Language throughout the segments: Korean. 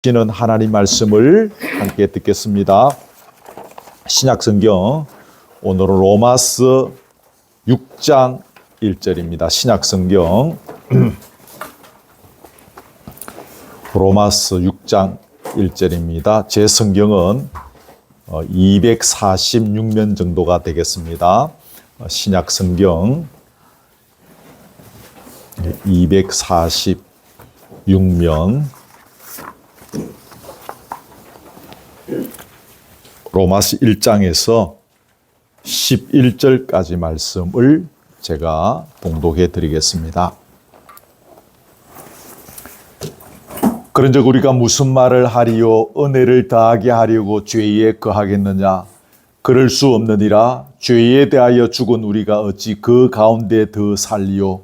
주시는 하나님 말씀을 함께 듣겠습니다. 신약성경 오늘은 로마서 6장 1절입니다. 신약성경 로마서 6장 1절입니다. 제 성경은 246면 정도가 되겠습니다. 신약성경 246면 로마서 1장에서 11절까지 말씀을 제가 봉독해 드리겠습니다. 그런즉 우리가 무슨 말을 하리요? 은혜를 더하게 하려고 죄에 거하겠느냐? 그럴 수 없느니라. 죄에 대하여 죽은 우리가 어찌 그 가운데 더 살리요?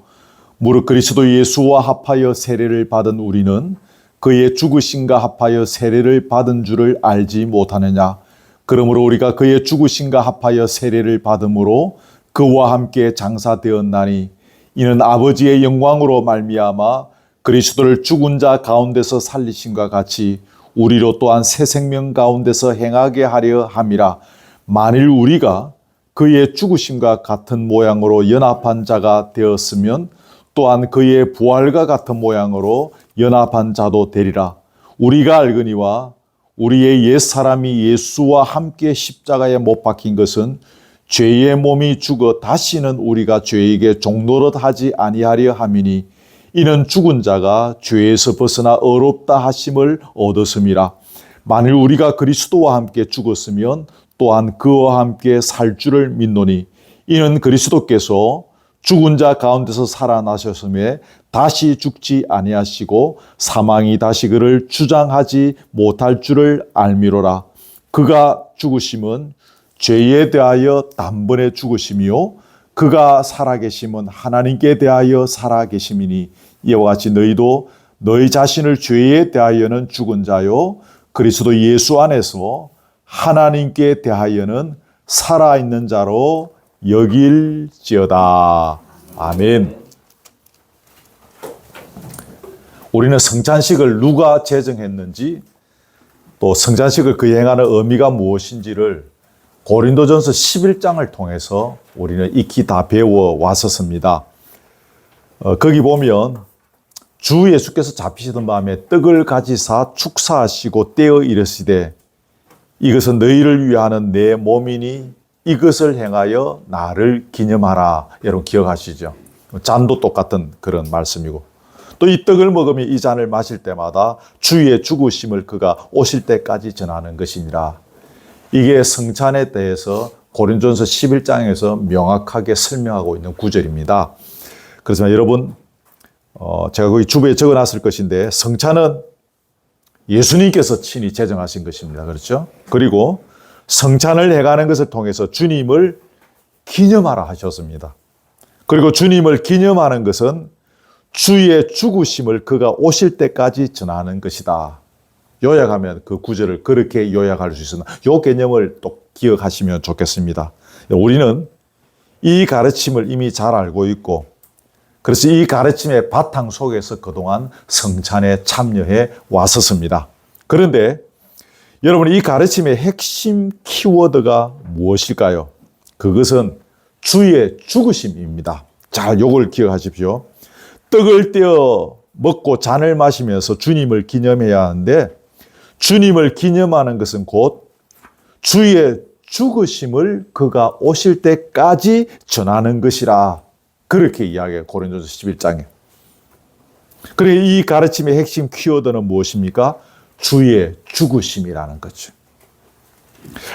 무릇 그리스도 예수와 합하여 세례를 받은 우리는 그의 죽으심과 합하여 세례를 받은 줄을 알지 못하느냐? 그러므로 우리가 그의 죽으심과 합하여 세례를 받음으로 그와 함께 장사되었나니 이는 아버지의 영광으로 말미암아 그리스도를 죽은 자 가운데서 살리심과 같이 우리로 또한 새 생명 가운데서 행하게 하려 함이라. 만일 우리가 그의 죽으심과 같은 모양으로 연합한 자가 되었으면 또한 그의 부활과 같은 모양으로 연합한 자도 되리라. 우리가 알거니와 우리의 옛사람이 예수와 함께 십자가에 못 박힌 것은 죄의 몸이 죽어 다시는 우리가 죄에게 종노릇 하지 아니하려 함이니 이는 죽은 자가 죄에서 벗어나 의롭다 하심을 얻었음이라. 만일 우리가 그리스도와 함께 죽었으면 또한 그와 함께 살 줄을 믿노니 이는 그리스도께서 죽은 자 가운데서 살아나셨음에 다시 죽지 아니하시고 사망이 다시 그를 주장하지 못할 줄을 알미로라. 그가 죽으심은 죄에 대하여 단번에 죽으심이요 그가 살아계심은 하나님께 대하여 살아계심이니 이와 같이 너희도 너희 자신을 죄에 대하여는 죽은 자요 그리스도 예수 안에서 하나님께 대하여는 살아있는 자로 여길지어다. 아멘. 우리는 성찬식을 누가 제정했는지 또 성찬식을 그 행하는 의미가 무엇인지를 고린도전서 11장을 통해서 우리는 익히 다 배워 왔었습니다. 거기 보면 주 예수께서 잡히시던 밤에 떡을 가지사 축사하시고 떼어 이르시되 이것은 너희를 위하는 내 몸이니 이것을 행하여 나를 기념하라. 여러분 기억하시죠? 잔도 똑같은 그런 말씀이고 또 이 떡을 먹으면 이 잔을 마실 때마다 주의 죽으심을 그가 오실 때까지 전하는 것이니라. 이게 성찬에 대해서 고린도전서 11장에서 명확하게 설명하고 있는 구절입니다. 그래서 여러분 제가 거기 주부에 적어놨을 것인데 성찬은 예수님께서 친히 제정하신 것입니다. 그렇죠? 그리고 성찬을 해가는 것을 통해서 주님을 기념하라 하셨습니다. 그리고 주님을 기념하는 것은 주의 죽으심을 그가 오실 때까지 전하는 것이다. 요약하면 그 구절을 그렇게 요약할 수 있습니다. 이 개념을 또 기억하시면 좋겠습니다. 우리는 이 가르침을 이미 잘 알고 있고 그래서 이 가르침의 바탕 속에서 그동안 성찬에 참여해 왔었습니다. 그런데 여러분 이 가르침의 핵심 키워드가 무엇일까요? 그것은 주의 죽으심입니다. 자, 요걸 기억하십시오. 떡을 떼어 먹고 잔을 마시면서 주님을 기념해야 하는데 주님을 기념하는 것은 곧 주의 죽으심을 그가 오실 때까지 전하는 것이라. 그렇게 이야기해요. 고린도전서 11장에. 그래 이 가르침의 핵심 키워드는 무엇입니까? 주의 죽으심이라는 거죠.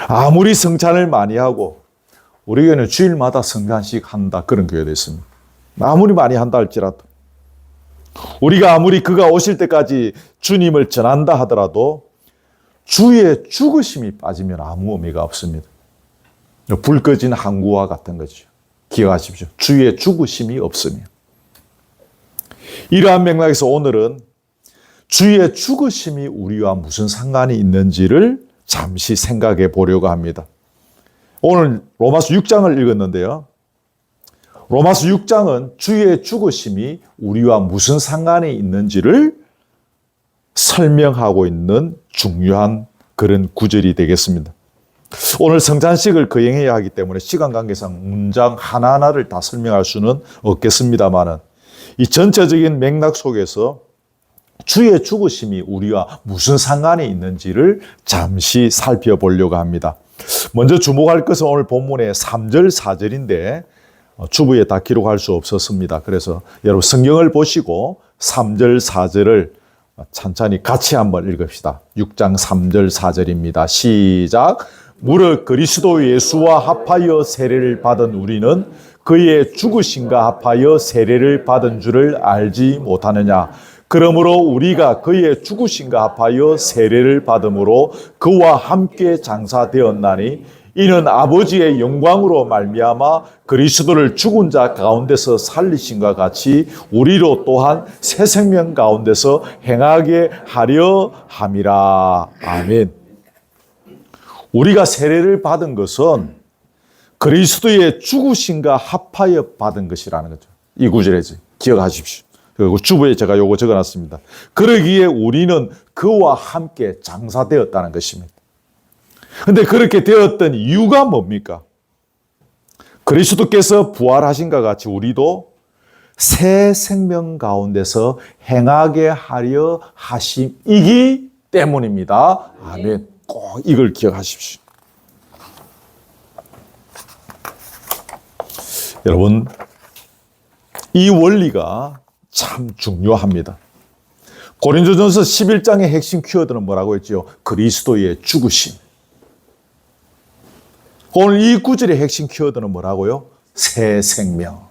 아무리 성찬을 많이 하고 우리 교회는 주일마다 성찬식 한다 그런 교회도 있습니다. 아무리 많이 한다 할지라도 우리가 아무리 그가 오실 때까지 주님을 전한다 하더라도 주의 죽으심이 빠지면 아무 의미가 없습니다. 불 꺼진 항구와 같은 거죠. 기억하십시오. 주의 죽으심이 없으면. 이러한 맥락에서 오늘은 주의 죽으심이 우리와 무슨 상관이 있는지를 잠시 생각해 보려고 합니다. 오늘 로마서 6장을 읽었는데요. 로마서 6장은 주의 죽으심이 우리와 무슨 상관이 있는지를 설명하고 있는 중요한 그런 구절이 되겠습니다. 오늘 성찬식을 거행해야 하기 때문에 시간 관계상 문장 하나하나를 다 설명할 수는 없겠습니다만은 이 전체적인 맥락 속에서 주의 죽으심이 우리와 무슨 상관이 있는지를 잠시 살펴보려고 합니다. 먼저 주목할 것은 오늘 본문의 3절, 4절인데 주부에 다 기록할 수 없었습니다. 그래서 여러분 성경을 보시고 3절, 4절을 천천히 같이 한번 읽읍시다. 6장 3절, 4절입니다. 시작! 무릇 그리스도 예수와 합하여 세례를 받은 우리는 그의 죽으심과 합하여 세례를 받은 줄을 알지 못하느냐. 그러므로 우리가 그의 죽으심과 합하여 세례를 받음으로 그와 함께 장사되었나니 이는 아버지의 영광으로 말미암아 그리스도를 죽은 자 가운데서 살리심과 같이 우리로 또한 새 생명 가운데서 행하게 하려 함이라. 아멘. 우리가 세례를 받은 것은 그리스도의 죽으심과 합하여 받은 것이라는 거죠. 이 구절에서 기억하십시오. 그리고 주부에 제가 요거 적어놨습니다. 그러기에 우리는 그와 함께 장사되었다는 것입니다. 그런데 그렇게 되었던 이유가 뭡니까? 그리스도께서 부활하신과 같이 우리도 새 생명 가운데서 행하게 하려 하심이기 때문입니다. 아멘. 꼭 이걸 기억하십시오. 여러분, 이 원리가 참 중요합니다. 고린도전서 11장의 핵심 키워드는 뭐라고 했죠? 그리스도의 죽으심. 오늘 이 구절의 핵심 키워드는 뭐라고요? 새 생명.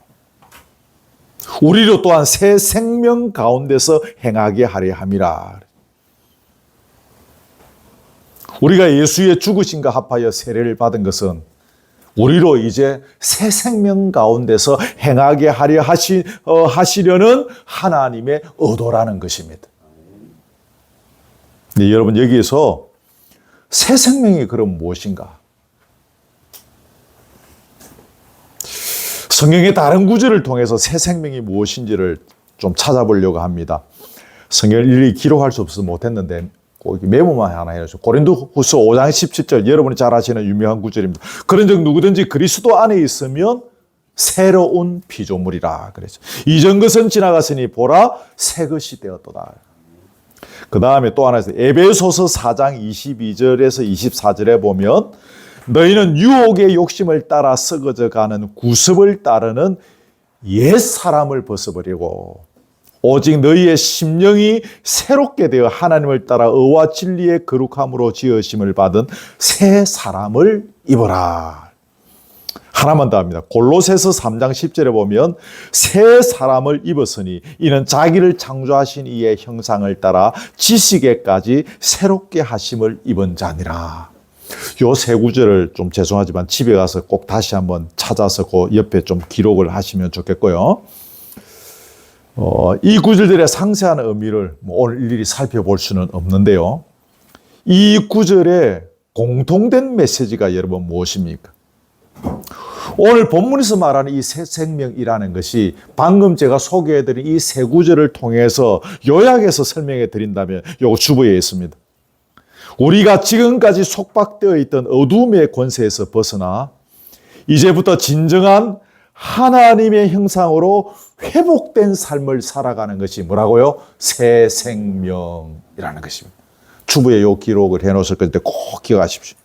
우리로 또한 새 생명 가운데서 행하게 하려 함이라. 우리가 예수의 죽으심과 합하여 세례를 받은 것은 우리로 이제 새 생명 가운데서 행하게 하려 하시려는 하나님의 의도라는 것입니다. 네, 여러분 여기에서 새 생명이 그럼 무엇인가? 성경의 다른 구절을 통해서 새 생명이 무엇인지를 좀 찾아보려고 합니다. 성경을 일일이 기록할 수 없어서 못했는데 꼭 메모만 하나 해야죠. 고린도후서 5장 17절 여러분이 잘 아시는 유명한 구절입니다. 그런즉 누구든지 그리스도 안에 있으면 새로운 피조물이라 그랬죠. 이전 것은 지나갔으니 보라 새 것이 되었도다. 그 다음에 또 하나 있어요. 에베소서 4장 22절에서 24절에 보면 너희는 유혹의 욕심을 따라 썩어져 가는 구습을 따르는 옛 사람을 벗어버리고 오직 너희의 심령이 새롭게 되어 하나님을 따라 의와 진리의 거룩함으로 지으심을 받은 새 사람을 입어라. 하나만 더 합니다. 골로새서 3장 10절에 보면 새 사람을 입었으니 이는 자기를 창조하신 이의 형상을 따라 지식에까지 새롭게 하심을 입은 자니라. 요 세 구절을 좀 죄송하지만 집에 가서 꼭 다시 한번 찾아서 그 옆에 좀 기록을 하시면 좋겠고요. 이 구절들의 상세한 의미를 오늘 일일이 살펴볼 수는 없는데요. 이 구절의 공통된 메시지가 여러분 무엇입니까? 오늘 본문에서 말하는 이 새 생명이라는 것이 방금 제가 소개해드린 이 세 구절을 통해서 요약해서 설명해 드린다면 요거 주부에 있습니다. 우리가 지금까지 속박되어 있던 어둠의 권세에서 벗어나 이제부터 진정한 하나님의 형상으로 회복된 삶을 살아가는 것이 뭐라고요? 새 생명이라는 것입니다. 주부에 요 기록을 해놓으실 건데 꼭 기억하십시오.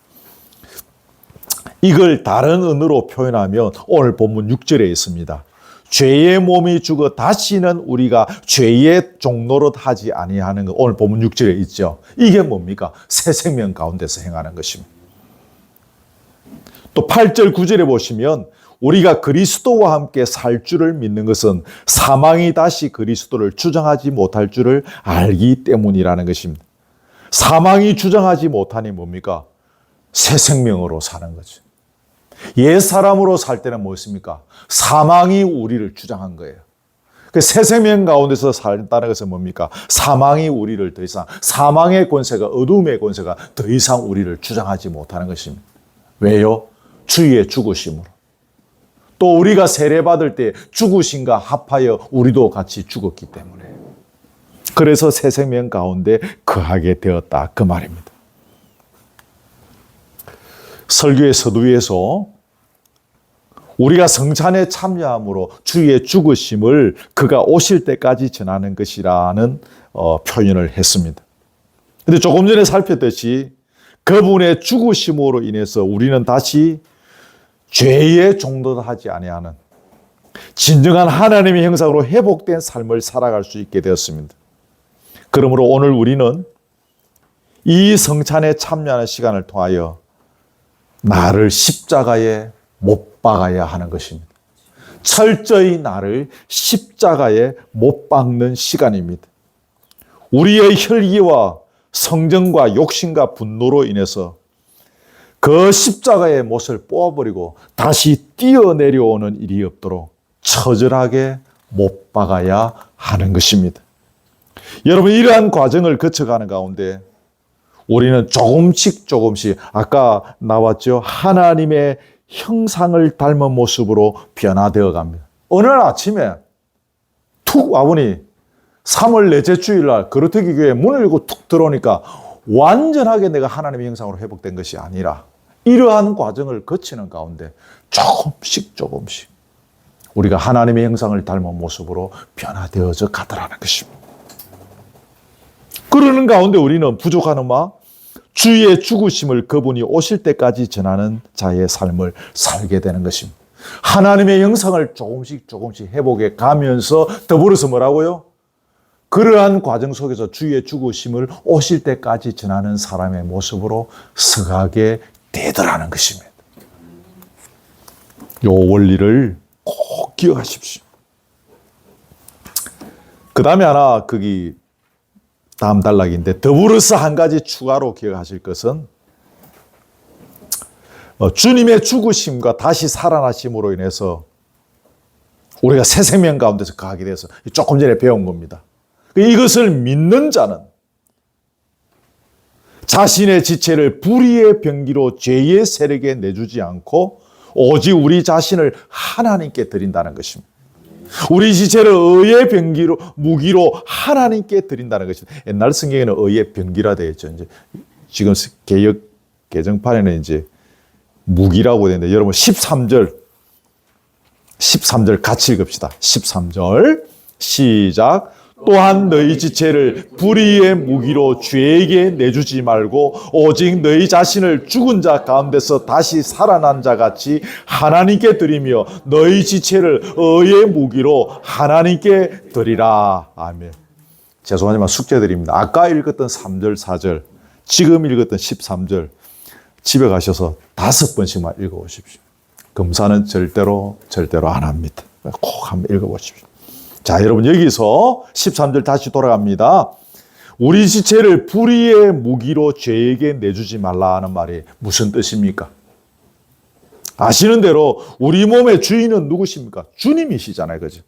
이걸 다른 언어로 표현하면 오늘 본문 6절에 있습니다. 죄의 몸이 죽어 다시는 우리가 죄의 종노릇 하지 아니하는 것. 오늘 본문 6절에 있죠. 이게 뭡니까? 새 생명 가운데서 행하는 것입니다. 또 8절 9절에 보시면 우리가 그리스도와 함께 살 줄을 믿는 것은 사망이 다시 그리스도를 주장하지 못할 줄을 알기 때문이라는 것입니다. 사망이 주장하지 못하니 뭡니까? 새 생명으로 사는 거죠. 옛 사람으로 살 때는 무엇입니까? 사망이 우리를 주장한 거예요. 새 생명 가운데서 살다는 것은 뭡니까? 사망이 우리를 더 이상, 사망의 권세가, 어둠의 권세가 더 이상 우리를 주장하지 못하는 것입니다. 왜요? 주의 죽으심으로. 또 우리가 세례받을 때 죽으심과 합하여 우리도 같이 죽었기 때문에. 그래서 새 생명 가운데 거하게 되었다. 그 말입니다. 설교의 서두에서 우리가 성찬에 참여함으로 주의 죽으심을 그가 오실 때까지 전하는 것이라는 표현을 했습니다. 그런데 조금 전에 살폈듯이 그분의 죽으심으로 인해서 우리는 다시 죄의 종도 하지 아니하는 진정한 하나님의 형상으로 회복된 삶을 살아갈 수 있게 되었습니다. 그러므로 오늘 우리는 이 성찬에 참여하는 시간을 통하여 나를 십자가에 못 박아야 하는 것입니다. 철저히 나를 십자가에 못 박는 시간입니다. 우리의 혈기와 성정과 욕심과 분노로 인해서 그 십자가의 못을 뽑아버리고 다시 뛰어내려오는 일이 없도록 처절하게 못 박아야 하는 것입니다. 여러분, 이러한 과정을 거쳐가는 가운데 우리는 조금씩 아까 나왔죠. 하나님의 형상을 닮은 모습으로 변화되어 갑니다. 어느 날 아침에 툭 와보니 3월 넷째 주일날 거루터기 교회 문을 열고 툭 들어오니까 완전하게 내가 하나님의 형상으로 회복된 것이 아니라 이러한 과정을 거치는 가운데 조금씩 우리가 하나님의 형상을 닮은 모습으로 변화되어져 가더라는 것입니다. 그러는 가운데 우리는 부족한 주의 죽으심을 그분이 오실 때까지 전하는 자의 삶을 살게 되는 것입니다. 하나님의 형상을 조금씩 회복해 가면서 더불어서 뭐라고요? 그러한 과정 속에서 주의 죽으심을 오실 때까지 전하는 사람의 모습으로 서가게 되더라는 것입니다. 이 원리를 꼭 기억하십시오. 그 다음에 하나 거기 다음 단락인데 더불어서 한 가지 추가로 기억하실 것은 주님의 죽으심과 다시 살아나심으로 인해서 우리가 새 생명 가운데서 거하게 돼서 조금 전에 배운 겁니다. 이것을 믿는 자는 자신의 지체를 불의의 병기로 죄의 세력에 내주지 않고 오직 우리 자신을 하나님께 드린다는 것입니다. 우리 지체를 의의 병기로, 무기로 하나님께 드린다는 것입니다. 옛날 성경에는 의의 병기라 되어 있죠. 이제 지금 개역 개정판에는 이제 무기라고 되는데 여러분 13절 같이 읽읍시다. 13절 시작. 또한 너희 지체를 불의의 무기로 죄에게 내주지 말고 오직 너희 자신을 죽은 자 가운데서 다시 살아난 자 같이 하나님께 드리며 너희 지체를 의의 무기로 하나님께 드리라. 아멘. 죄송하지만 숙제드립니다. 아까 읽었던 3절, 4절, 지금 읽었던 13절 집에 가셔서 5번씩만 읽어보십시오. 금사는 절대로 안 합니다. 꼭 한번 읽어보십시오. 자, 여러분 여기서 13절 다시 돌아갑니다. 우리 지체를 불의의 무기로 죄에게 내주지 말라 하는 말이 무슨 뜻입니까? 아시는 대로 우리 몸의 주인은 누구십니까? 주님이시잖아요. 그죠?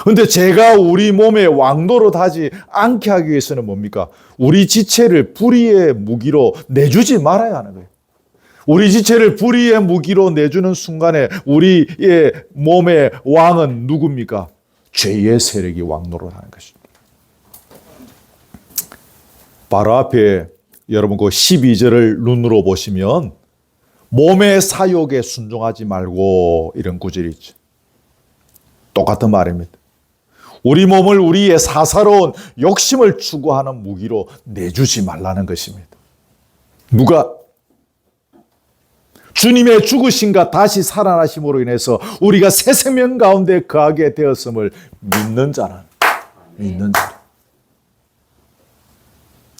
근데 제가 우리 몸의 왕노릇 하지 않게 하기 위해서는 뭡니까? 우리 지체를 불의의 무기로 내주지 말아야 하는 거예요. 우리 지체를 불의의 무기로 내주는 순간에 우리의 몸의 왕은 누굽니까? 죄의 세력이 왕노릇하는 것입니다. 바로 앞에 여러분 그 12절을 눈으로 보시면 몸의 사욕에 순종하지 말고 이런 구절이 있죠. 똑같은 말입니다. 우리 몸을 우리의 사사로운 욕심을 추구하는 무기로 내주지 말라는 것입니다. 누가? 주님의 죽으심과 다시 살아나심으로 인해서 우리가 새 생명 가운데 거하게 되었음을 믿는 자는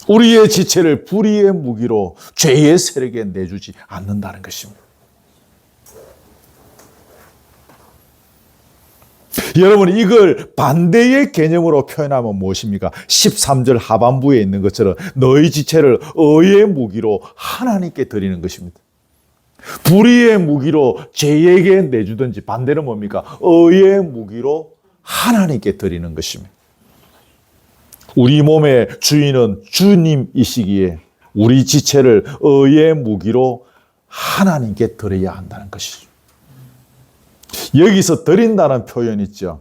우리의 지체를 불의의 무기로 죄의 세력에 내주지 않는다는 것입니다. 여러분 이걸 반대의 개념으로 표현하면 무엇입니까? 13절 하반부에 있는 것처럼 너희 지체를 의의 무기로 하나님께 드리는 것입니다. 불의의 무기로 죄에게 내주든지 반대는 뭡니까? 의의 무기로 하나님께 드리는 것입니다. 우리 몸의 주인은 주님이시기에 우리 지체를 의의 무기로 하나님께 드려야 한다는 것이죠. 여기서 드린다는 표현 있죠.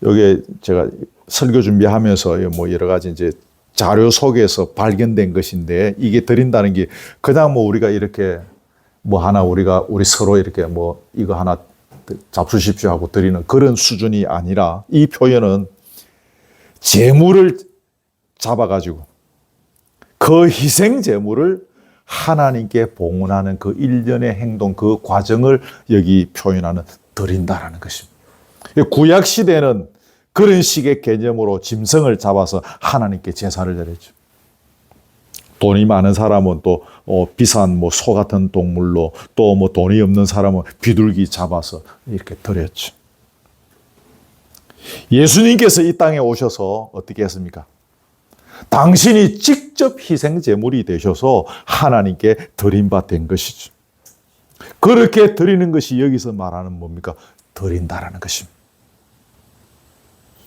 여기에 제가 설교 준비하면서 뭐 여러 가지 이제 자료 속에서 발견된 것인데, 이게 드린다는 게 그냥 뭐 우리가 이렇게 뭐 하나 우리 서로 이렇게 뭐 이거 하나 잡수십시오 하고 드리는 그런 수준이 아니라, 이 표현은 제물을 잡아가지고 그 희생 제물을 하나님께 봉헌하는 그 일련의 행동, 그 과정을 여기 표현하는 드린다라는 것입니다. 구약 시대는 그런 식의 개념으로 짐승을 잡아서 하나님께 제사를 드렸죠. 돈이 많은 사람은 또 비싼 뭐 소 같은 동물로, 또 뭐 돈이 없는 사람은 비둘기 잡아서 이렇게 드렸죠. 예수님께서 이 땅에 오셔서 어떻게 했습니까? 당신이 직접 희생 제물이 되셔서 하나님께 드린 바 된 것이죠. 그렇게 드리는 것이 여기서 말하는 뭡니까? 드린다라는 것입니다.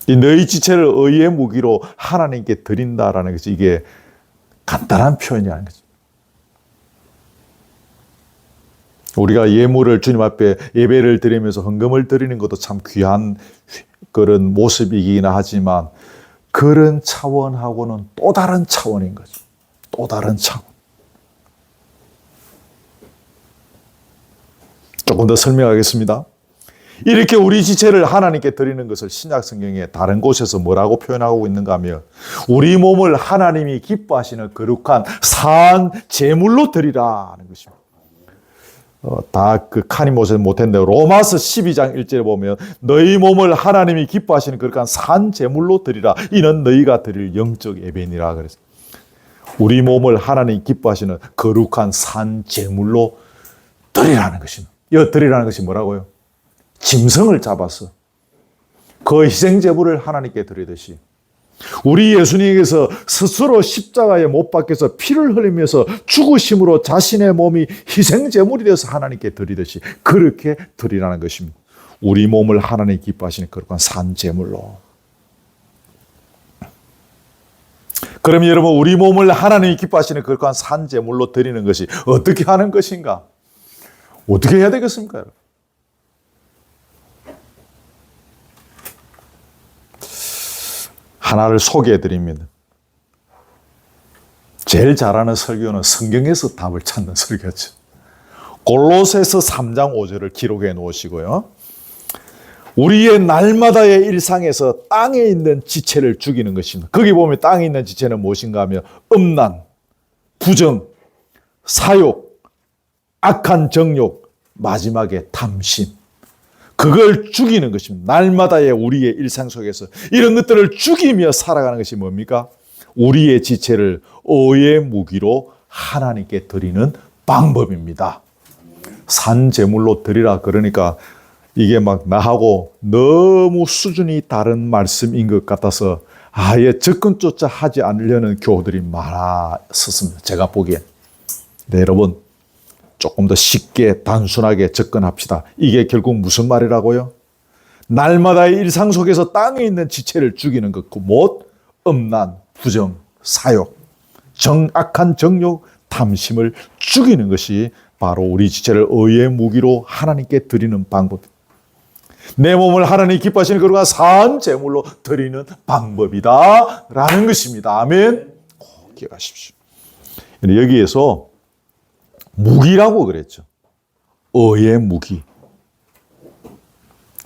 이 너희 지체를 의의 무기로 하나님께 드린다라는 것이, 이게 간단한 표현이 아닌 거죠. 우리가 예물을 주님 앞에 예배를 드리면서 헌금을 드리는 것도 참 귀한 그런 모습이긴 하지만, 그런 차원하고는 또 다른 차원인 거죠. 또 다른 차원. 조금 더 설명하겠습니다. 이렇게 우리 지체를 하나님께 드리는 것을 신약 성경에 다른 곳에서 뭐라고 표현하고 있는가 하면, 우리 몸을 하나님이 기뻐하시는 거룩한 산 제물로 드리라는 것입니다. 다 그 칸이 못했는데, 로마서 12장 1절에 보면 너희 몸을 하나님이 기뻐하시는 거룩한 산 제물로 드리라. 이는 너희가 드릴 영적 예배니라. 그래서 우리 몸을 하나님이 기뻐하시는 거룩한 산 제물로 드리라는 것입니다. 이 드리라는 것이 뭐라고요? 짐승을 잡아서 그 희생 제물을 하나님께 드리듯이, 우리 예수님께서 스스로 십자가에 못 박혀서 피를 흘리면서 죽으심으로 자신의 몸이 희생 제물이 되어서 하나님께 드리듯이 그렇게 드리라는 것입니다. 우리 몸을 하나님 기뻐하시는 그런 산 제물로. 그럼 여러분, 우리 몸을 하나님이 기뻐하시는 그런 산 제물로 드리는 것이 어떻게 하는 것인가? 어떻게 해야 되겠습니까, 여러분? 하나를 소개해 드립니다. 제일 잘하는 설교는 성경에서 답을 찾는 설교죠. 골로새서 3장 5절을 기록해 놓으시고요. 우리의 날마다의 일상에서 땅에 있는 지체를 죽이는 것입니다. 거기 보면 땅에 있는 지체는 무엇인가 하면 음란, 부정, 사욕, 악한 정욕, 마지막에 탐심. 그걸 죽이는 것입니다. 날마다의 우리의 일상 속에서 이런 것들을 죽이며 살아가는 것이 뭡니까? 우리의 지체를 의의 무기로 하나님께 드리는 방법입니다. 산 제물로 드리라. 그러니까 이게 막 나하고 너무 수준이 다른 말씀인 것 같아서 아예 접근조차 하지 않으려는 교우들이 많았었습니다. 제가 보기엔. 네, 여러분. 조금 더 쉽게 단순하게 접근합시다. 이게 결국 무슨 말이라고요? 날마다의 일상 속에서 땅에 있는 지체를 죽이는 것, 못, 음란, 부정, 사욕, 악한 정욕, 탐심을 죽이는 것이 바로 우리 지체를 의의 무기로 하나님께 드리는 방법. 내 몸을 하나님 기뻐하시는 그런 산 제물로 드리는 방법이다 라는 것입니다. 아멘. 꼭 기억하십시오. 여기에서 무기라고 그랬죠. 의의 무기.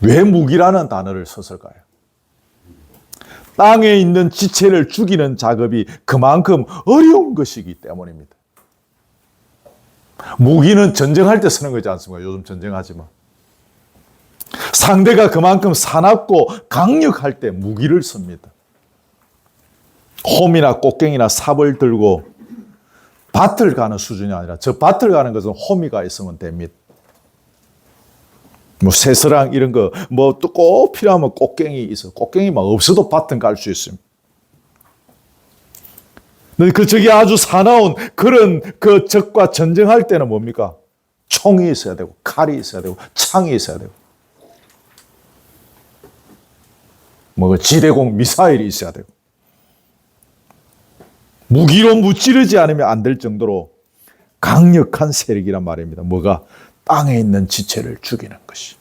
왜 무기라는 단어를 썼을까요? 땅에 있는 지체를 죽이는 작업이 그만큼 어려운 것이기 때문입니다. 무기는 전쟁할 때 쓰는 거지 않습니까? 요즘 전쟁하지만. 상대가 그만큼 사납고 강력할 때 무기를 씁니다. 홈이나 꽃갱이나 삽을 들고 밭을 가는 수준이 아니라, 저 밭을 가는 것은 호미가 있으면 됩니다. 뭐 새스랑 이런 거 뭐 또 꼭 필요하면 꽃갱이 있어. 꽃갱이만 없어도 밭은 갈 수 있습니다. 그 저기 아주 사나운 그런 그 적과 전쟁할 때는 뭡니까? 총이 있어야 되고 칼이 있어야 되고 창이 있어야 되고 뭐 지대공 미사일이 있어야 되고 무기로 무찌르지 않으면 안 될 정도로 강력한 세력이란 말입니다. 뭐가? 땅에 있는 지체를 죽이는 것이.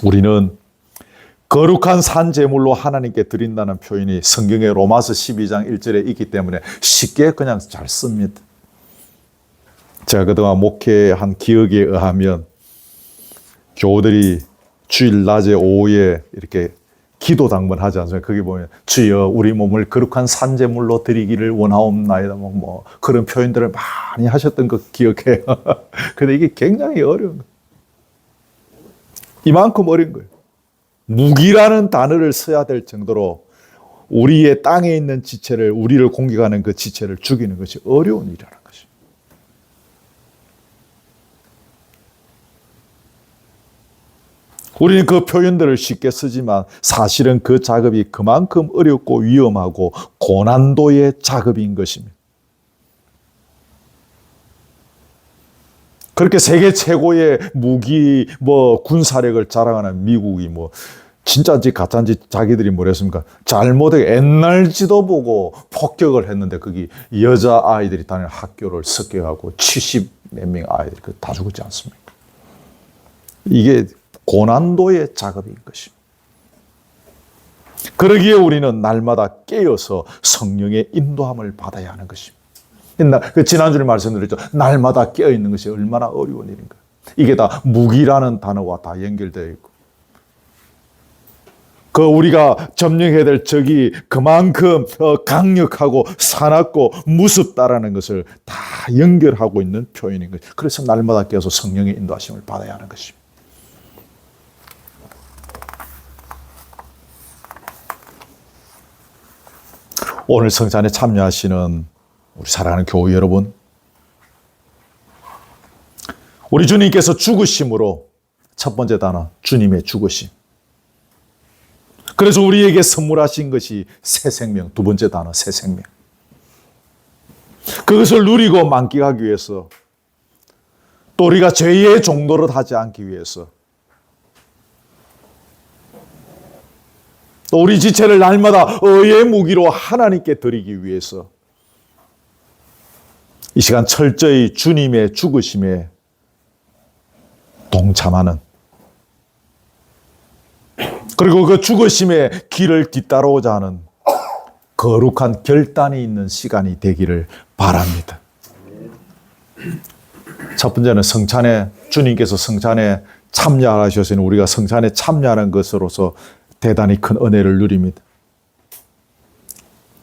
우리는 거룩한 산 제물로 하나님께 드린다는 표현이 성경의 로마서 12장 1절에 있기 때문에 쉽게 그냥 잘 씁니다. 제가 그동안 목회한 기억에 의하면 교우들이 주일 낮에 오후에 이렇게 기도 당번하지 않습니까? 거기 보면 주여 우리 몸을 거룩한 산 제물로 드리기를 원하옵나이다 뭐 그런 표현들을 많이 하셨던 거 기억해요. 근데 이게 굉장히 어려운 거예요. 이만큼 어려운 거예요. 무기라는 단어를 써야 될 정도로 우리의 땅에 있는 지체를, 우리를 공격하는 그 지체를 죽이는 것이 어려운 일이라는 것입니다. 우리는 그 표현들을 쉽게 쓰지만 사실은 그 작업이 그만큼 어렵고 위험하고 고난도의 작업인 것입니다. 그렇게 세계 최고의 무기, 군사력을 자랑하는 미국이 진짜인지 가짜인지 자기들이 뭐랬습니까? 잘못하게 옛날 지도 보고 폭격을 했는데 거기 여자 아이들이 다니는 학교를 습격하고 70 몇 명 아이들이 다 죽었지 않습니까? 이게 고난도의 작업인 것입니다. 그러기에 우리는 날마다 깨어서 성령의 인도함을 받아야 하는 것입니다. 지난주에 말씀드렸죠. 날마다 깨어있는 것이 얼마나 어려운 일인가. 이게 다 무기라는 단어와 다 연결되어 있고 그 우리가 점령해야 될 적이 그만큼 강력하고 사납고 무섭다라는 것을 다 연결하고 있는 표현인 거죠. 그래서 날마다 깨어서 성령의 인도하심을 받아야 하는 것입니다. 오늘 성찬에 참여하시는 우리 사랑하는 교우 여러분, 우리 주님께서 죽으심으로 첫 번째 단어, 주님의 죽으심. 그래서 우리에게 선물하신 것이 새 생명, 두 번째 단어, 새 생명. 그것을 누리고 만끽하기 위해서, 또 우리가 죄의 종노릇 하지 않기 위해서, 또 우리 지체를 날마다 의의 무기로 하나님께 드리기 위해서 이 시간 철저히 주님의 죽으심에 동참하는, 그리고 그 죽으심의 길을 뒤따라오자 하는 거룩한 결단이 있는 시간이 되기를 바랍니다. 첫 번째는 성찬에, 주님께서 성찬에 참여하셨으니 우리가 성찬에 참여하는 것으로서 대단히 큰 은혜를 누립니다.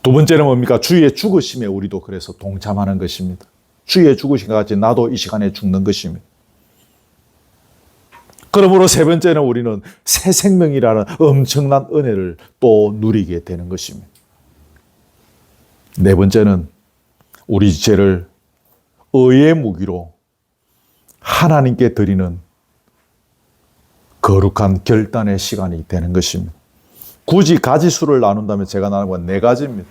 두 번째는 뭡니까? 주의 죽으심에 우리도 그래서 동참하는 것입니다. 주의 죽으심과 같이 나도 이 시간에 죽는 것입니다. 그러므로 세 번째는 우리는 새 생명이라는 엄청난 은혜를 또 누리게 되는 것입니다. 네 번째는 우리 죄를 의의 무기로 하나님께 드리는 거룩한 결단의 시간이 되는 것입니다. 굳이 가지수를 나눈다면 제가 나눈 건 네 가지입니다.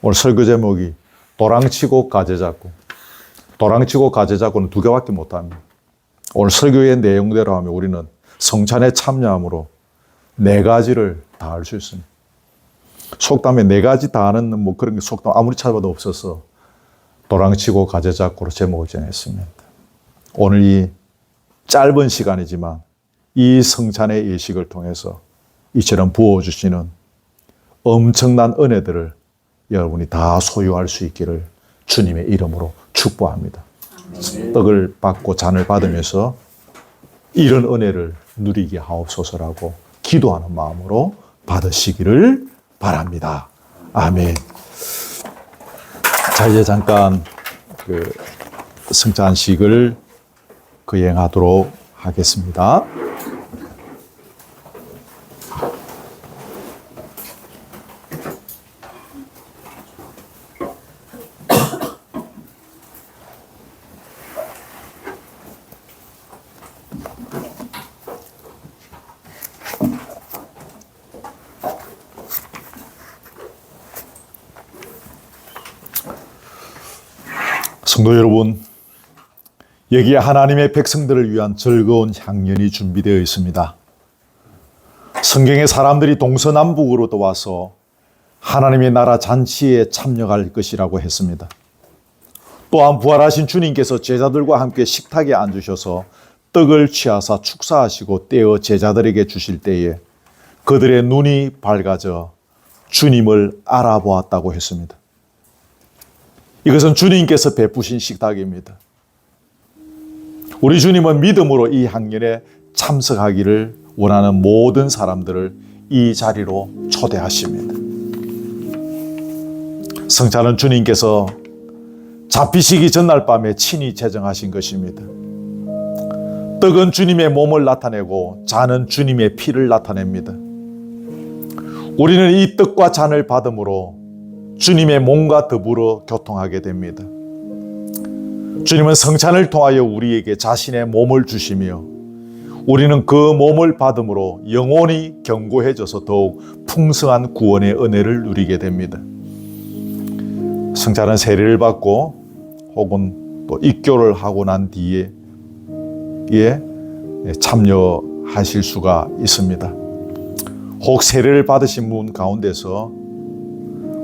오늘 설교 제목이 도랑치고 가재 잡고. 도랑치고 가재 잡고는 두 개밖에 못합니다. 오늘 설교의 내용대로 하면 우리는 성찬에 참여함으로 네 가지를 다 할 수 있습니다. 속담에 네 가지 다 하는 그런 게 속담 아무리 찾아봐도 없어서 도랑치고 가재 잡고로 제목을 정했습니다. 오늘 이 짧은 시간이지만 이 성찬의 예식을 통해서 이처럼 부어주시는 엄청난 은혜들을 여러분이 다 소유할 수 있기를 주님의 이름으로 축복합니다. 떡을 받고 잔을 받으면서 이런 은혜를 누리게 하옵소서라고 기도하는 마음으로 받으시기를 바랍니다. 아멘. 자, 이제 잠깐 성찬식을 거행하도록 하겠습니다. 성도 여러분, 여기에 하나님의 백성들을 위한 즐거운 향연이 준비되어 있습니다. 성경에 사람들이 동서남북으로 와서 하나님의 나라 잔치에 참여할 것이라고 했습니다. 또한 부활하신 주님께서 제자들과 함께 식탁에 앉으셔서 떡을 취하사 축사하시고 떼어 제자들에게 주실 때에 그들의 눈이 밝아져 주님을 알아보았다고 했습니다. 이것은 주님께서 베푸신 식탁입니다. 우리 주님은 믿음으로 이 향연에 참석하기를 원하는 모든 사람들을 이 자리로 초대하십니다. 성찬은 주님께서 잡히시기 전날 밤에 친히 제정하신 것입니다. 떡은 주님의 몸을 나타내고 잔은 주님의 피를 나타냅니다. 우리는 이 떡과 잔을 받음으로 주님의 몸과 더불어 교통하게 됩니다. 주님은 성찬을 통하여 우리에게 자신의 몸을 주시며 우리는 그 몸을 받음으로 영혼이 견고해져서 더욱 풍성한 구원의 은혜를 누리게 됩니다. 성찬은 세례를 받고 혹은 또 입교를 하고 난 뒤에 참여하실 수가 있습니다. 혹 세례를 받으신 분 가운데서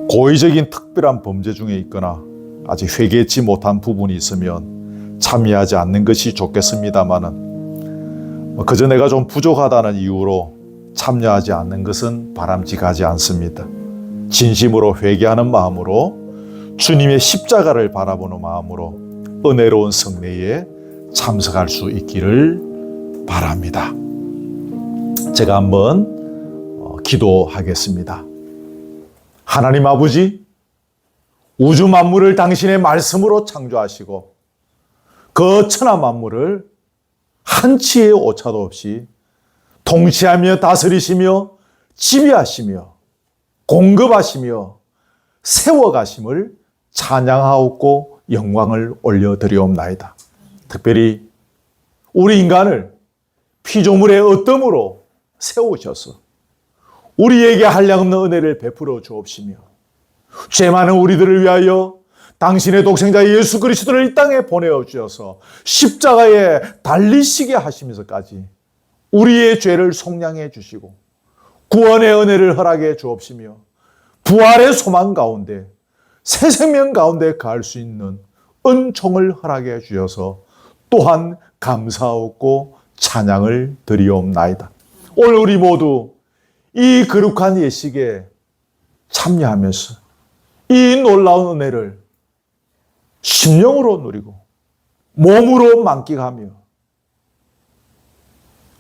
고의적인 특별한 범죄 중에 있거나 아직 회개치 못한 부분이 있으면 참여하지 않는 것이 좋겠습니다만은 그저 내가 좀 부족하다는 이유로 참여하지 않는 것은 바람직하지 않습니다. 진심으로 회개하는 마음으로 주님의 십자가를 바라보는 마음으로 은혜로운 성례에 참석할 수 있기를 바랍니다. 제가 한번 기도하겠습니다. 하나님 아버지, 우주 만물을 당신의 말씀으로 창조하시고 그 천하 만물을 한치의 오차도 없이 통치하며 다스리시며 지배하시며 공급하시며 세워가심을 찬양하옵고 영광을 올려드리옵나이다. 특별히 우리 인간을 피조물의 어뜸으로 세우셔서 우리에게 한량없는 은혜를 베풀어 주옵시며 죄 많은 우리들을 위하여 당신의 독생자 예수 그리스도를 이 땅에 보내어 주셔서 십자가에 달리시게 하시면서까지 우리의 죄를 속량해 주시고 구원의 은혜를 허락해 주옵시며 부활의 소망 가운데 새 생명 가운데 갈 수 있는 은총을 허락해 주셔서 또한 감사하고 찬양을 드리옵나이다. 오늘 우리 모두 이 거룩한 예식에 참여하면서 이 놀라운 은혜를 심령으로 누리고 몸으로 만끽하며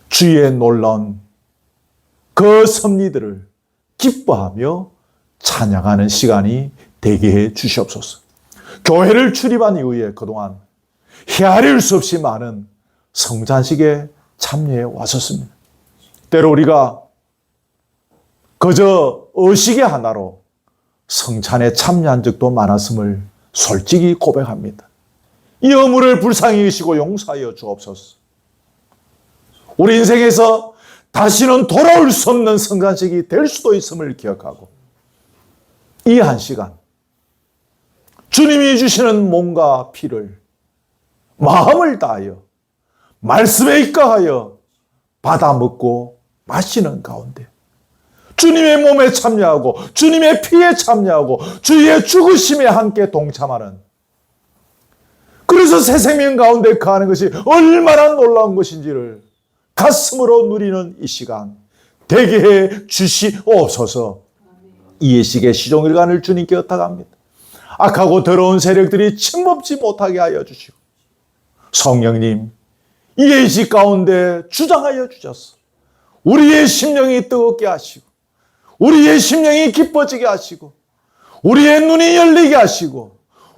주의 놀라운 그 섭리들을 기뻐하며 찬양하는 시간이 되게 해 주시옵소서. 교회를 출입한 이후에 그동안 헤아릴 수 없이 많은 성찬식에 참여해 왔었습니다. 때로 우리가 그저 의식의 하나로 성찬에 참여한 적도 많았음을 솔직히 고백합니다. 이 허물을 불쌍히 여기시고 용서하여 주옵소서. 우리 인생에서 다시는 돌아올 수 없는 성찬식이 될 수도 있음을 기억하고 이 한 시간 주님이 주시는 몸과 피를 마음을 다하여 말씀에 입각하여 받아 먹고 마시는 가운데 주님의 몸에 참여하고 주님의 피에 참여하고 주의 죽으심에 함께 동참하는, 그래서 새 생명 가운데 거하는 것이 얼마나 놀라운 것인지를 가슴으로 누리는 이 시간 되게 해 주시옵소서. 이 예식의 시종일관을 주님께 의탁합니다. 악하고 더러운 세력들이 침범치 못하게 하여 주시고 성령님, 이 예식 가운데 주장하여 주셔서 우리의 심령이 뜨겁게 하시고 우리의 심령이 기뻐지게 하시고 우리의 눈이 열리게 하시고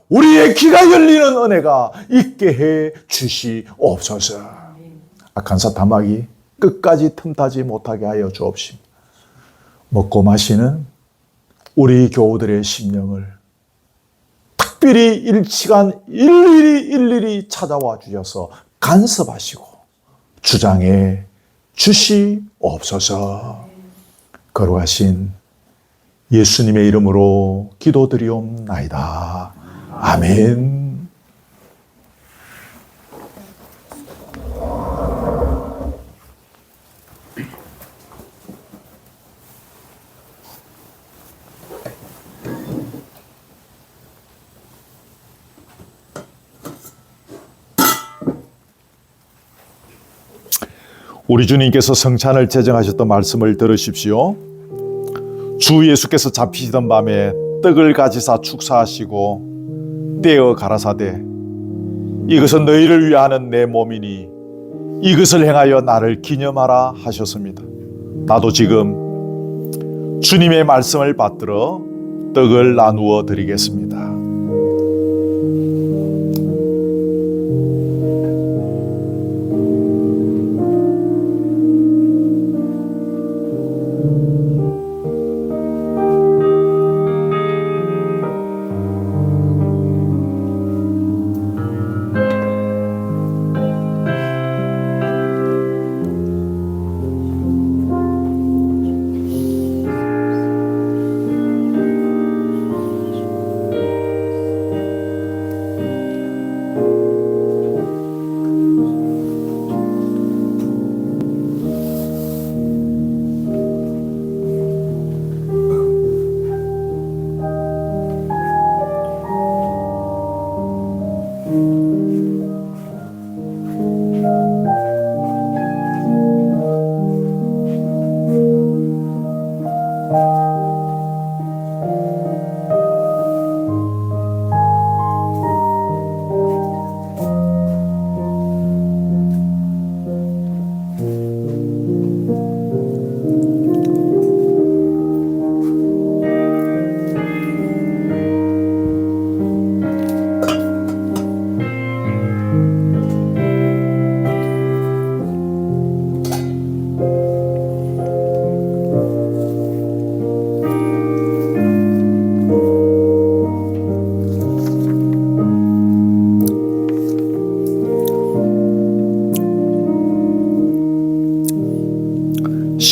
우리의 귀가 열리는 은혜가 있게 해 주시옵소서. 악한 사탄마귀 끝까지 틈타지 못하게 하여 주옵시고 먹고 마시는 우리 교우들의 심령을 특별히 일시간 일일이 찾아와 주셔서 간섭하시고 주장해 주시옵소서. 거룩하신 예수님의 이름으로 기도드리옵나이다. 아멘. 우리 주님께서 성찬을 제정하셨던 말씀을 들으십시오. 주 예수께서 잡히시던 밤에 떡을 가지사 축사하시고 떼어 가라사대 이것은 너희를 위하는 내 몸이니 이것을 행하여 나를 기념하라 하셨습니다. 나도 지금 주님의 말씀을 받들어 떡을 나누어 드리겠습니다.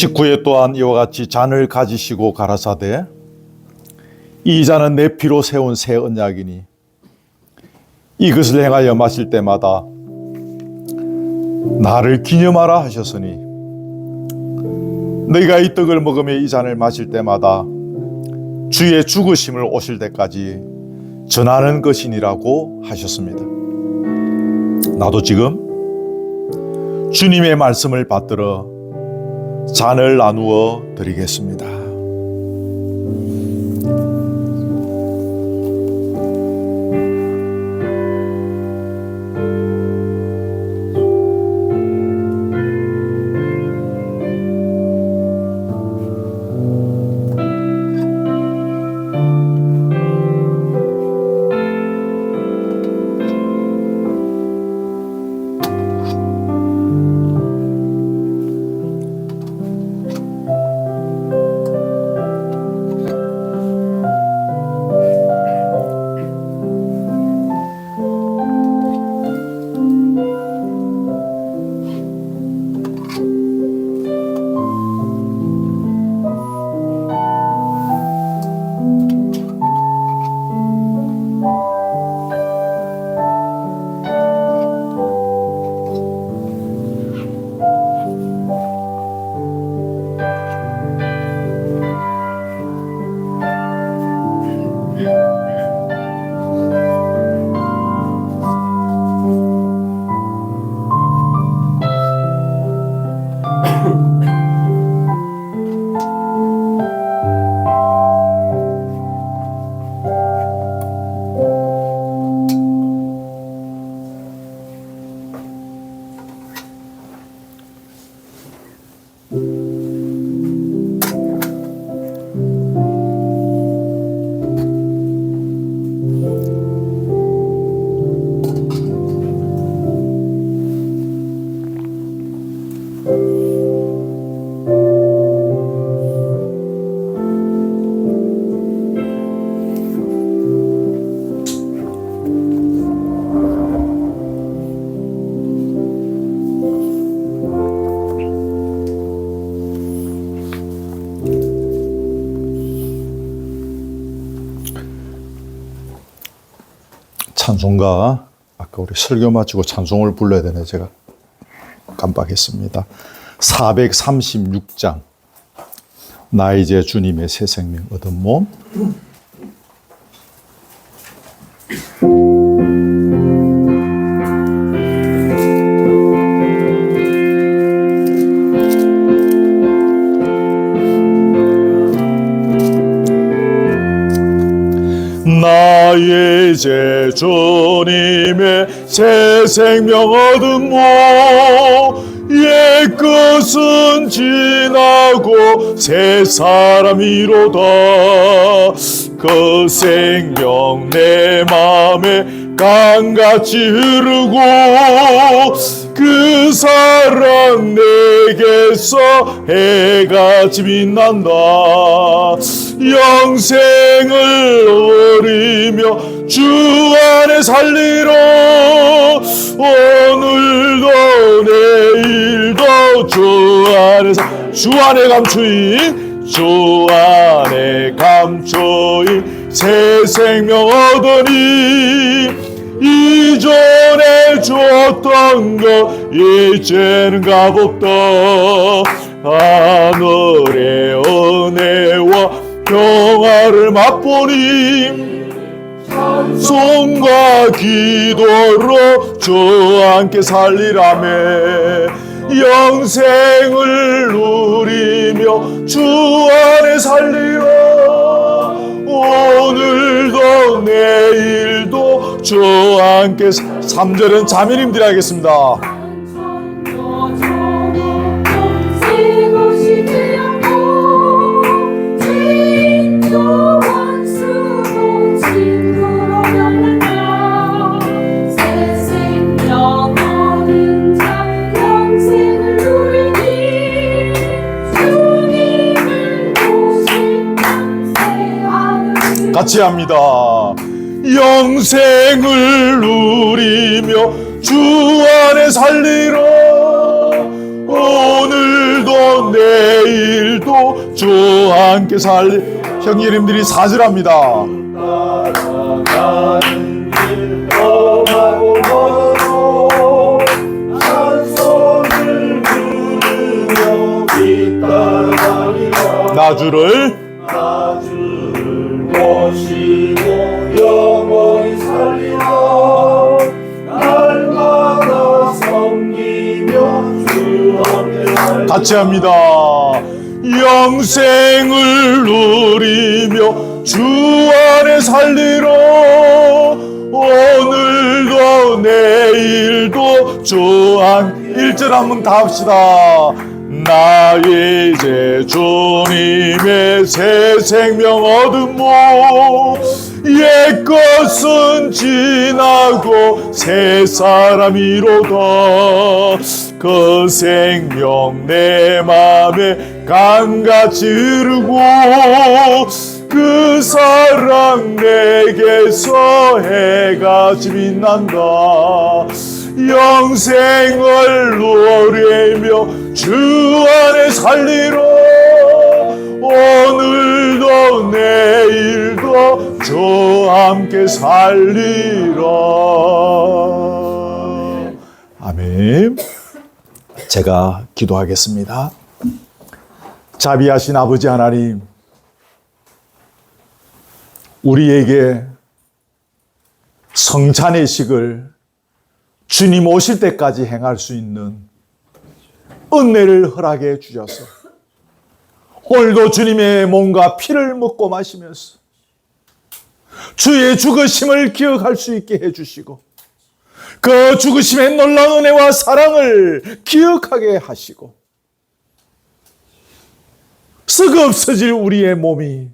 식후에 또한 이와 같이 잔을 가지시고 가라사대 이 잔은 내 피로 세운 새 언약이니 이것을 행하여 마실 때마다 나를 기념하라 하셨으니 너희가 이 떡을 먹으며 이 잔을 마실 때마다 주의 죽으심을 오실 때까지 전하는 것이니라고 하셨습니다. 나도 지금 주님의 말씀을 받들어 잔을 나누어 드리겠습니다. 찬송가 아까 우리 설교 마치고 찬송을 불러야 되네. 제가 깜빡했습니다. 436장 나 이제 주님의 새 생명 얻은 몸. 나의 이제 주님의 새 생명 얻음모 옛것은 지나고 새 사람이로다. 그 생명 내 맘에 강같이 흐르고 그 사랑 내게서 해같이 빛난다. 영생을 누리며 주 안에 살리러 오늘도 내일도 주 안에 감추인 주 안에 감추인 새 생명 얻으니 이전에 주었던 것 이제는 값없다. 하늘의 은혜와 평화를 맛보니 손과 기도로 주 함께 살리라며 영생을 누리며 주 안에 살리라. 오늘도 내일도 주 함께 3절은 자매님들이 하겠습니다. 같이 합니다. 영생을 누리며 주 안에 살리라. 오늘도 내일도 주 함께 살리. 형제님들이 4절 합니다. 따라가는 길 험하고 멀어 한 손을 들으며 뒤따라가리라. 나주를 모시고 영원히 살리라. 날마다 섬기며 주 함께 살리라. 같이 합니다. 영생을 누리며 주 안에 살리라. 오늘도 내일도 주 안. 1절 한번 다 합시다. 나의 이제 주님의 새 생명 얻음모 옛것은 지나고 새 사람이로다. 그 생명 내 맘에 강같이 흐르고 그 사랑 내게서 해같이 빛난다. 영생을 누리며 주 안에 살리라. 오늘도 내일도 주 함께 살리라. 아멘. 제가 기도하겠습니다. 자비하신 아버지 하나님, 우리에게 성찬의식을 주님 오실 때까지 행할 수 있는 은혜를 허락해 주셔서 오늘도 주님의 몸과 피를 먹고 마시면서 주의 죽으심을 기억할 수 있게 해주시고 그 죽으심의 놀라운 은혜와 사랑을 기억하게 하시고 썩어 없어질 우리의 몸이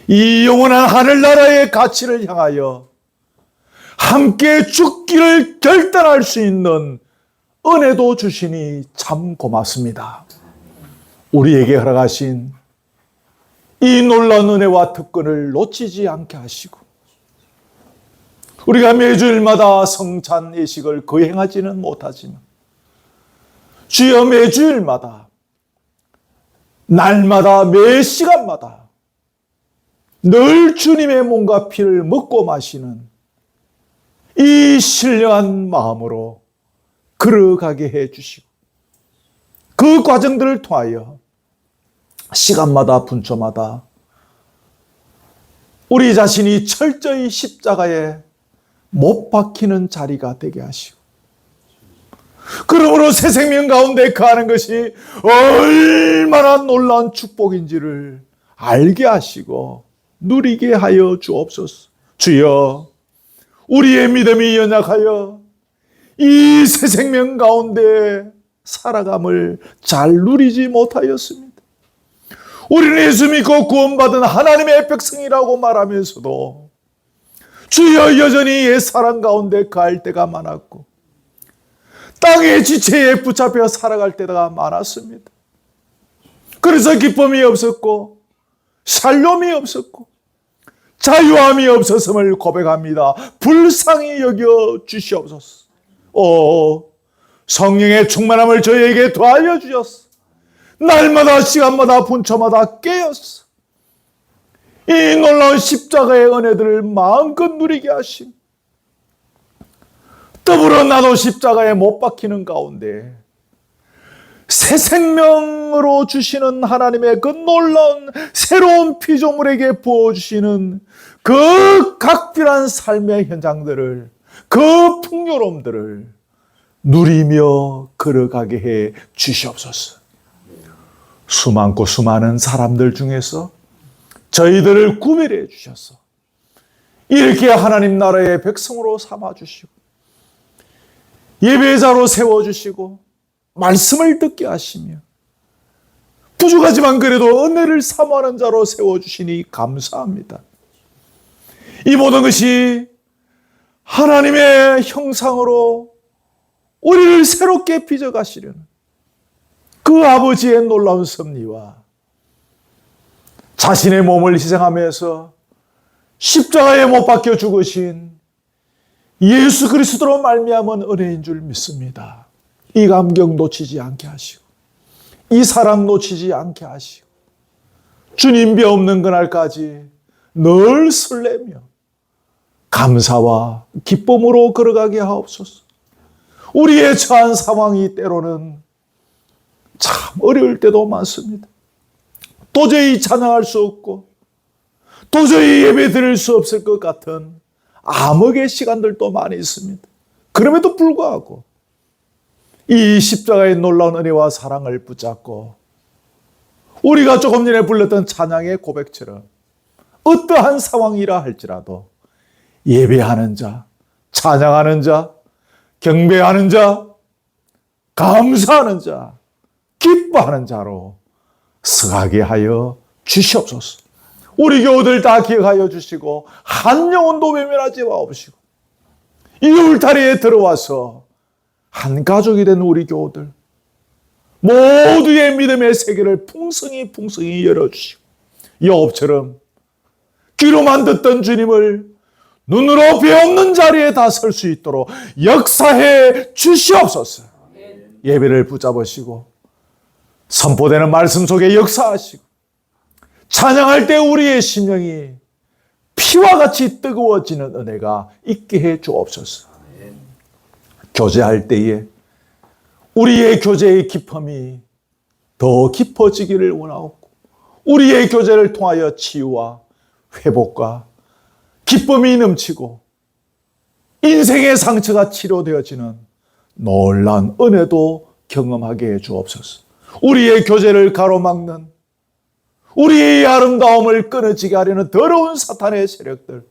이 영원한 하늘나라의 가치를 향하여 함께 죽기를 결단할 수 있는 은혜도 주시니 참 고맙습니다. 우리에게 허락하신 이 놀라운 은혜와 특권을 놓치지 않게 하시고 우리가 매주일마다 성찬 예식을 거행하지는 못하지만 주여 매주일마다 날마다 매 시간마다 늘 주님의 몸과 피를 먹고 마시는 이 신령한 마음으로 걸어가게 해주시고 그 과정들을 통하여 시간마다 분초마다 우리 자신이 철저히 십자가에 못 박히는 자리가 되게 하시고 그러므로 새 생명 가운데 거하는 것이 얼마나 놀라운 축복인지를 알게 하시고 누리게 하여 주옵소서. 주여, 우리의 믿음이 연약하여 이 새 생명 가운데 살아감을 잘 누리지 못하였습니다. 우리는 예수 믿고 구원받은 하나님의 백성이라고 말하면서도 주여 여전히 옛 사랑 가운데 거할 때가 많았고 땅의 지체에 붙잡혀 살아갈 때가 많았습니다. 그래서 기쁨이 없었고 샬롬이 없었고 자유함이 없었음을 고백합니다. 불쌍히 여겨 주시옵소서. 성령의 충만함을 저희에게 더하여 주셨어. 날마다 시간마다 분초마다 깨었어. 이 놀라운 십자가의 은혜들을 마음껏 누리게 하심. 더불어 나도 십자가에 못 박히는 가운데 새 생명으로 주시는 하나님의 그 놀라운 새로운 피조물에게 부어주시는 그 각별한 삶의 현장들을, 그 풍요로움들을 누리며 걸어가게 해 주시옵소서. 수많고 수많은 사람들 중에서 저희들을 구별해 주셔서 이렇게 하나님 나라의 백성으로 삼아주시고 예배자로 세워주시고 말씀을 듣게 하시며 부족하지만 그래도 은혜를 사모하는 자로 세워주시니 감사합니다. 이 모든 것이 하나님의 형상으로 우리를 새롭게 빚어가시려는 그 아버지의 놀라운 섭리와 자신의 몸을 희생하면서 십자가에 못 박혀 죽으신 예수 그리스도로 말미암은 은혜인 줄 믿습니다. 이 감격 놓치지 않게 하시고 이 사랑 놓치지 않게 하시고 주님 배 없는 그날까지 늘 설레며 감사와 기쁨으로 걸어가게 하옵소서. 우리의 처한 상황이 때로는 참 어려울 때도 많습니다. 도저히 찬양할 수 없고 도저히 예배 드릴 수 없을 것 같은 암흑의 시간들도 많이 있습니다. 그럼에도 불구하고 이 십자가의 놀라운 은혜와 사랑을 붙잡고 우리가 조금 전에 불렀던 찬양의 고백처럼 어떠한 상황이라 할지라도 예배하는 자, 찬양하는 자, 경배하는 자, 감사하는 자, 기뻐하는 자로 서가게 하여 주시옵소서. 우리 교우들 다 기억하여 주시고 한 영혼도 외면하지 마옵시고 이 울타리에 들어와서 한 가족이 된 우리 교우들 모두의 믿음의 세계를 풍성히 열어주시고 여곱처럼 귀로만 듣던 주님을 눈으로 배없는 자리에 다 설 수 있도록 역사해 주시옵소서. 예배를 붙잡으시고 선포되는 말씀 속에 역사하시고 찬양할 때 우리의 심령이 피와 같이 뜨거워지는 은혜가 있게 해 주옵소서. 교제할 때에 우리의 교제의 기쁨이 더 깊어지기를 원하고 우리의 교제를 통하여 치유와 회복과 기쁨이 넘치고 인생의 상처가 치료되어지는 놀라운 은혜도 경험하게 해 주옵소서. 우리의 교제를 가로막는 우리의 아름다움을 끊어지게 하려는 더러운 사탄의 세력들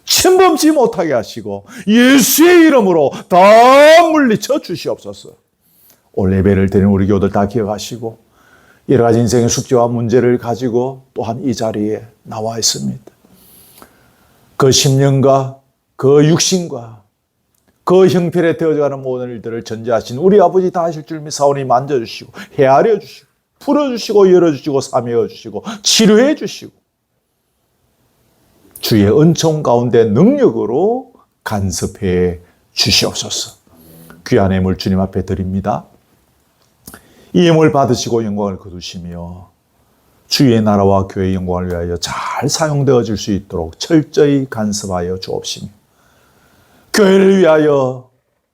침범치 못하게 하시고 예수의 이름으로 다 물리쳐 주시옵소서. 오늘 예배를 드리는 우리 교우들 다 기억하시고 여러 가지 인생의 숙제와 문제를 가지고 또한 이 자리에 나와 있습니다. 그 심령과 그 육신과 그 형편에 되어져가는 모든 일들을 전제하신 우리 아버지 다 하실 줄 믿사오니 만져주시고 헤아려 주시고 풀어주시고 열어주시고 사매어주시고 치료해주시고 주의 은총 가운데 능력으로 간섭해 주시옵소서. 귀한 예물 주님 앞에 드립니다. 이 예물 받으시고 영광을 거두시며 주의 나라와 교회의 영광을 위하여 잘 사용되어질 수 있도록 철저히 간섭하여 주옵시며 교회를 위하여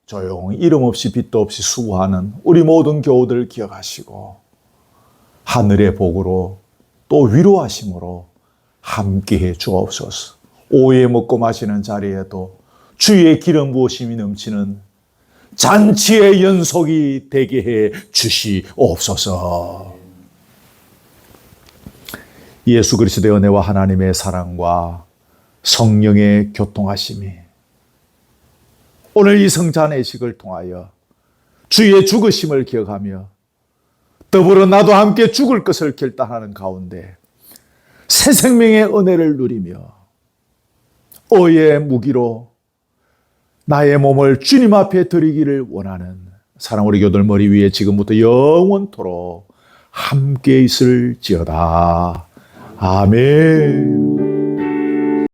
조용히 이름 없이 빚도 없이 수고하는 우리 모든 교우들 기억하시고 하늘의 복으로 또 위로하심으로 함께해 주옵소서. 오후에 먹고 마시는 자리에도 주의 기름 부으심이 넘치는 잔치의 연속이 되게 해 주시옵소서. 예수 그리스도의 은혜와 하나님의 사랑과 성령의 교통하심이 오늘 이 성찬의식을 통하여 주의 죽으심을 기억하며 더불어 나도 함께 죽을 것을 결단하는 가운데 새 생명의 은혜를 누리며 의의 무기로 나의 몸을 주님 앞에 드리기를 원하는 사랑 우리 교들 머리 위에 지금부터 영원토록 함께 있을지어다. 아멘.